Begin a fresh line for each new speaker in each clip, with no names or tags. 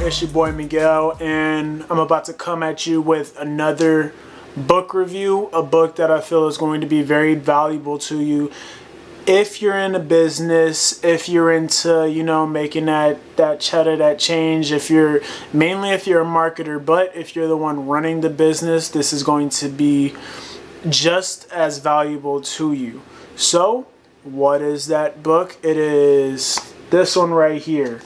It's your boy Miguel, and I'm about to come at you with another book review, a book that I feel is going to be very valuable to you if you're in a business, if you're into, making that cheddar, that change, if you're a marketer, but if you're the one running the business, this is going to be just as valuable to you. So, what is that book? It is this one right here.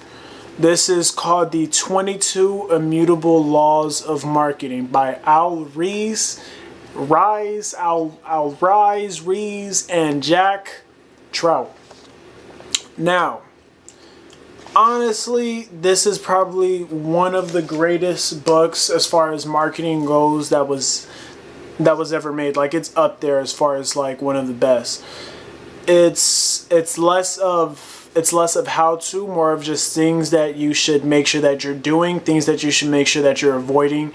This is called The 22 Immutable Laws of Marketing by Al Ries, and Jack Trout. Now, honestly, this is probably one of the greatest books as far as marketing goes that was ever made. Like, it's up there as far as like one of the best. It's less of how to, more of just things that you should make sure that you're doing, things that you should make sure that you're avoiding,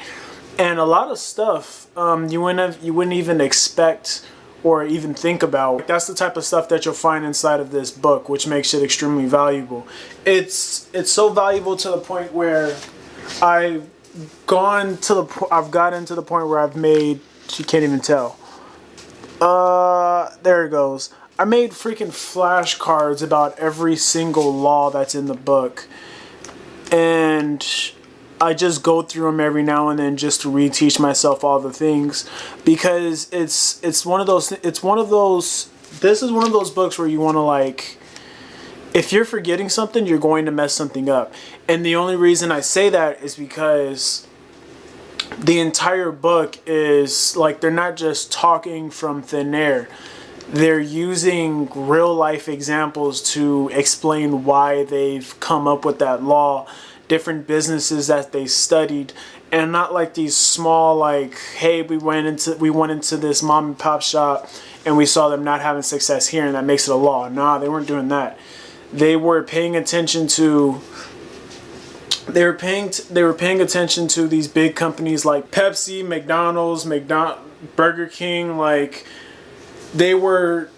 and a lot of stuff you wouldn't even expect or even think about. That's the type of stuff that you'll find inside of this book, which makes it extremely valuable. It's so valuable to the point where I've gotten to the point where I've made, you can't even tell. There it goes. I made freaking flashcards about every single law that's in the book, and I just go through them every now and then just to reteach myself all the things, because this is one of those books where you want to, like, if you're forgetting something, you're going to mess something up. And the only reason I say that is because the entire book is like, they're not just talking from thin air. They're using real life examples to explain why they've come up with that law, different businesses that they studied, and not like these small, like, hey, we went into this mom and pop shop and we saw them not having success here and that makes it a law. Nah, they weren't doing that. They were paying attention to these big companies like Pepsi, McDonald's, Burger King. Like, they were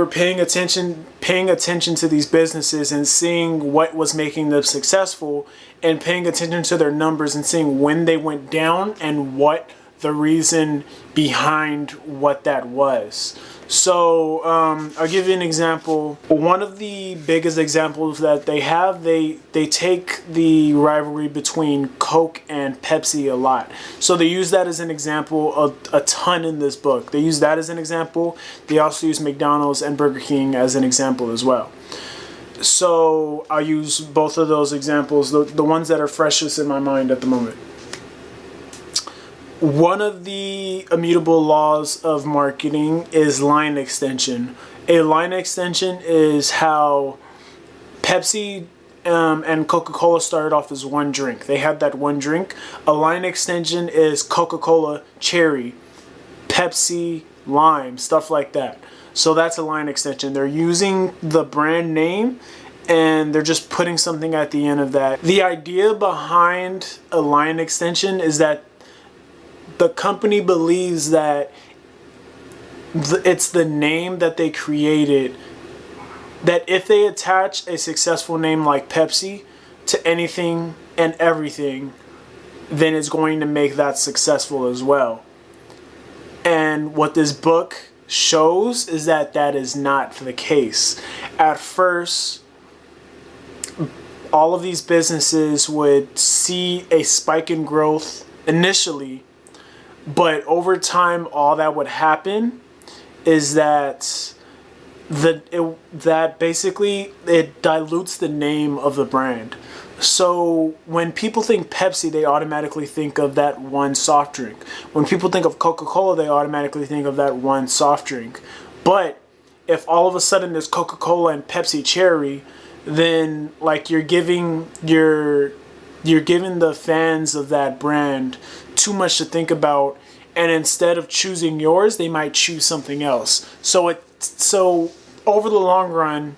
paying attention to these businesses and seeing what was making them successful, and paying attention to their numbers and seeing when they went down and what the reason behind what that was. So I'll give you an example. One of the biggest examples that they have, they take the rivalry between Coke and Pepsi a lot. So they use that as an example a ton in this book. They use that as an example. They also use McDonald's and Burger King as an example as well. So I'll use both of those examples, the ones that are freshest in my mind at the moment. One of the immutable laws of marketing is line extension. A line extension is how Pepsi and Coca-Cola started off as one drink. They had that one drink. A line extension is Coca-Cola cherry, Pepsi lime, stuff like that. So that's a line extension. They're using the brand name and they're just putting something at the end of that. The idea behind a line extension is that the company believes that it's the name that they created, that if they attach a successful name like Pepsi to anything and everything, then it's going to make that successful as well. And what this book shows is that that is not the case. At first, all of these businesses would see a spike in growth initially, but over time, all that would happen is that basically it dilutes the name of the brand. So when people think Pepsi, they automatically think of that one soft drink. When people think of Coca-Cola, they automatically think of that one soft drink. But if all of a sudden there's Coca-Cola and Pepsi Cherry, then like you're giving the fans of that brand too much to think about, and instead of choosing yours, they might choose something else. So over the long run,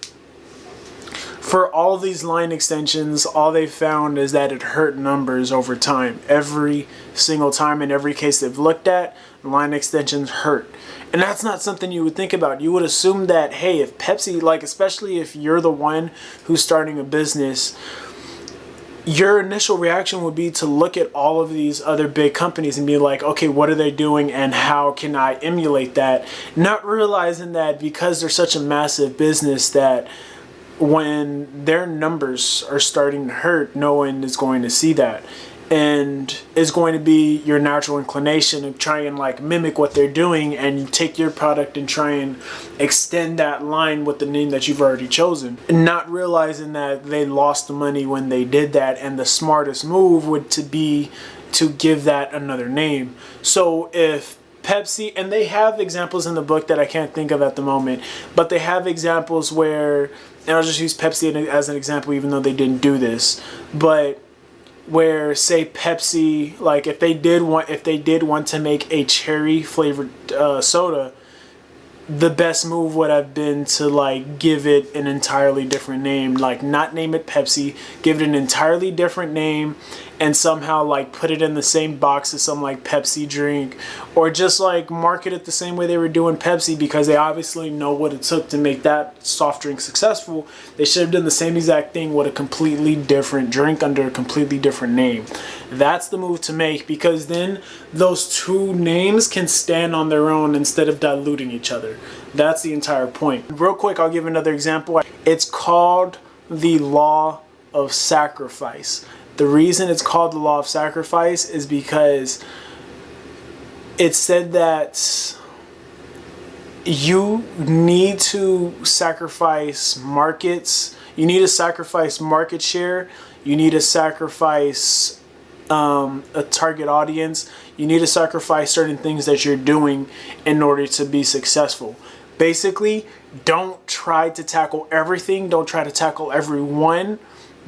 for all of these line extensions, all they found is that it hurt numbers over time. Every single time, in every case they've looked at, line extensions hurt. And that's not something you would think about. You would assume that, hey, if Pepsi, like, especially if you're the one who's starting a business, your initial reaction would be to look at all of these other big companies and be like, okay, what are they doing and how can I emulate that? Not realizing that because they're such a massive business that when their numbers are starting to hurt, no one is going to see that. And it's going to be your natural inclination to try and like mimic what they're doing, and you take your product and try and extend that line with the name that you've already chosen, not realizing that they lost the money when they did that, and the smartest move would to be to give that another name. So if Pepsi, and they have examples in the book that I can't think of at the moment, but they have examples where, and I'll just use Pepsi as an example even though they didn't do this, but where say Pepsi, like if they did want to make a cherry flavored soda, the best move would have been to like give it an entirely different name, like not name it Pepsi, give it an entirely different name, and somehow like put it in the same box as some like Pepsi drink, or just like market it the same way they were doing Pepsi, because they obviously know what it took to make that soft drink successful. They should have done the same exact thing with a completely different drink under a completely different name. That's the move to make, because then those two names can stand on their own instead of diluting each other. That's the entire point. Real quick, I'll give another example. It's called the law of sacrifice. The reason it's called the law of sacrifice is because it said that you need to sacrifice markets, you need to sacrifice market share, you need to sacrifice a target audience, you need to sacrifice certain things that you're doing in order to be successful. Basically, don't try to tackle everything, don't try to tackle everyone.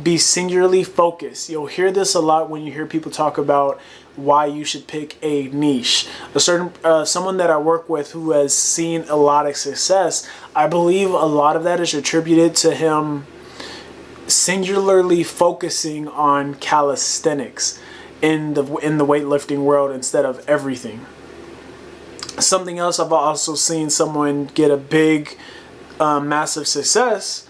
Be singularly focused. You'll hear this a lot when you hear people talk about why you should pick a niche. A certain someone that I work with who has seen a lot of success, I believe a lot of that is attributed to him singularly focusing on calisthenics in the weightlifting world instead of everything. Something else I've also seen someone get a big massive success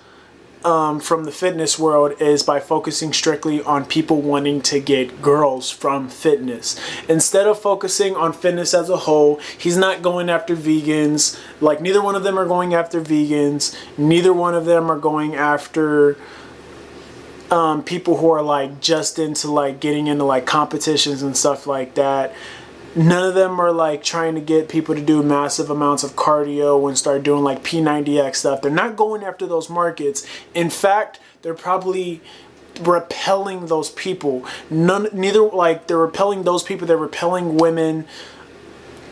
from the fitness world is by focusing strictly on people wanting to get girls from fitness. Instead of focusing on fitness as a whole, he's not going after vegans. Like, neither one of them are going after vegans. Neither one of them are going after people who are like just into like getting into like competitions and stuff like that. None of them are like trying to get people to do massive amounts of cardio and start doing like P90X stuff. They're not going after those markets. In fact, they're probably repelling those people. Neither like they're repelling those people, they're repelling women.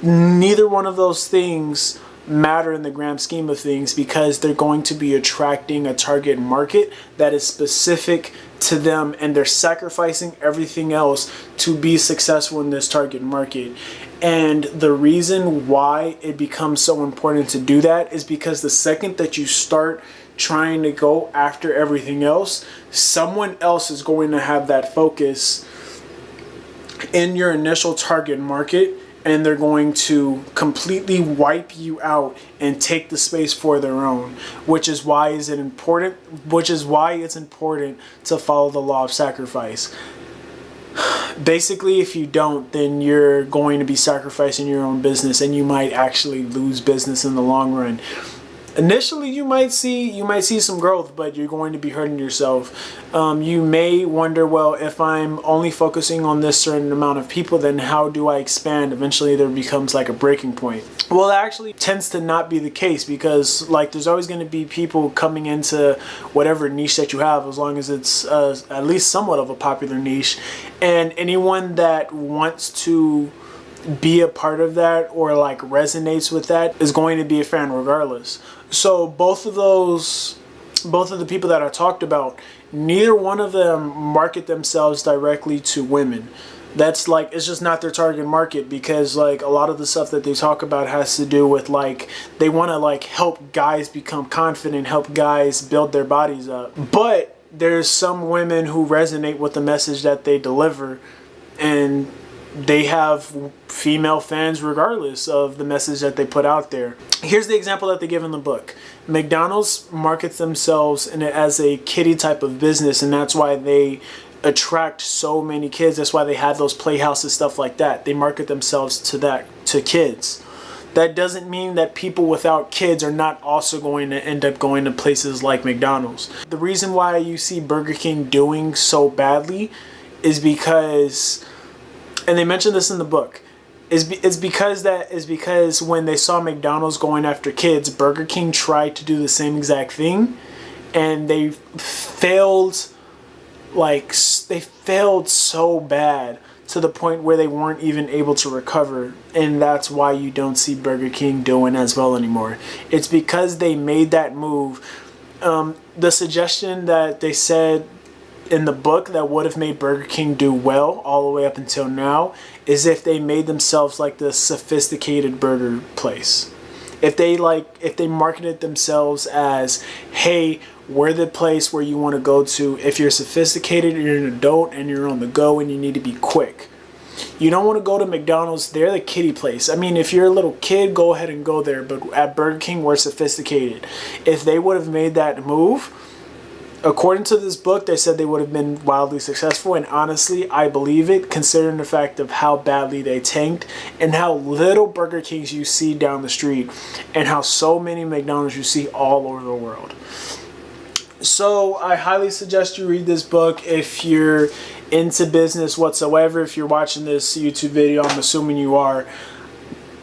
Neither one of those things matter in the grand scheme of things, because they're going to be attracting a target market that is specific to them, and they're sacrificing everything else to be successful in this target market. And the reason why it becomes so important to do that is because the second that you start trying to go after everything else, someone else is going to have that focus in your initial target market, and they're going to completely wipe you out and take the space for their own, which is why it's important to follow the law of sacrifice. Basically, if you don't, then you're going to be sacrificing your own business, and you might actually lose business in the long run. Initially, you might see some growth, but you're going to be hurting yourself. You may wonder, well, if I'm only focusing on this certain amount of people, then how do I expand? Eventually, there becomes like a breaking point. Well, it actually tends to not be the case, because like there's always going to be people coming into whatever niche that you have, as long as it's at least somewhat of a popular niche, and anyone that wants to be a part of that or like resonates with that is going to be a fan regardless. So both of the people that I talked about, neither one of them market themselves directly to women. That's like, it's just not their target market, because like a lot of the stuff that they talk about has to do with like, they want to like help guys become confident, help guys build their bodies up. But there's some women who resonate with the message that they deliver, and they have female fans regardless of the message that they put out there. Here's the example that they give in the book. McDonald's markets themselves as a kiddie type of business, and that's why they attract so many kids. That's why they have those playhouses, stuff like that. They market themselves to kids. That doesn't mean that people without kids are not also going to end up going to places like McDonald's. The reason why you see Burger King doing so badly is because, and they mentioned this in the book, is because when they saw McDonald's going after kids, Burger King tried to do the same exact thing, and they failed. They failed so bad to the point where they weren't even able to recover, and that's why you don't see Burger King doing as well anymore. It's because they made that move. The suggestion that they said in the book that would have made Burger King do well all the way up until now is if they made themselves like the sophisticated burger place. If they marketed themselves as, hey, we're the place where you want to go to if you're sophisticated, you're an adult, and you're on the go and you need to be quick. You don't want to go to McDonald's. They're the kiddie place. I mean, if you're a little kid, go ahead and go there. But at Burger King, we're sophisticated. If they would have made that move, according to this book, they said they would have been wildly successful. And honestly, I believe it, considering the fact of how badly they tanked and how little Burger Kings you see down the street and how so many McDonald's you see all over the world. So I highly suggest you read this book if you're into business whatsoever. If you're watching this YouTube video, I'm assuming you are.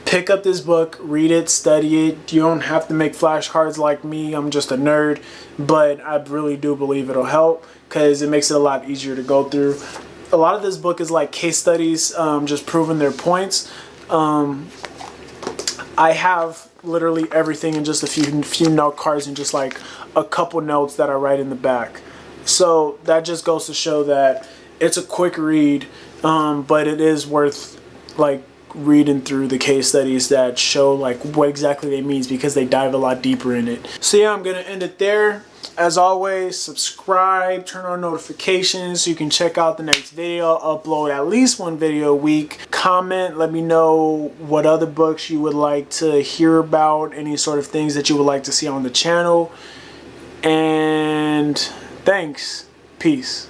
Pick up this book, read it, study it. You don't have to make flashcards like me. I'm just a nerd, but I really do believe it'll help because it makes it a lot easier to go through. A lot of this book is like case studies, just proving their points. I have literally everything in just a few note cards and just like a couple notes that I write in the back. So that just goes to show that it's a quick read, but it is worth like reading through the case studies that show like what exactly they mean, because they dive a lot deeper in it. So yeah, I'm gonna end it there. As always, subscribe, turn on notifications so you can check out the next video. I'll upload at least one video a week. Comment, let me know what other books you would like to hear about, any sort of things that you would like to see on the channel. And thanks. Peace.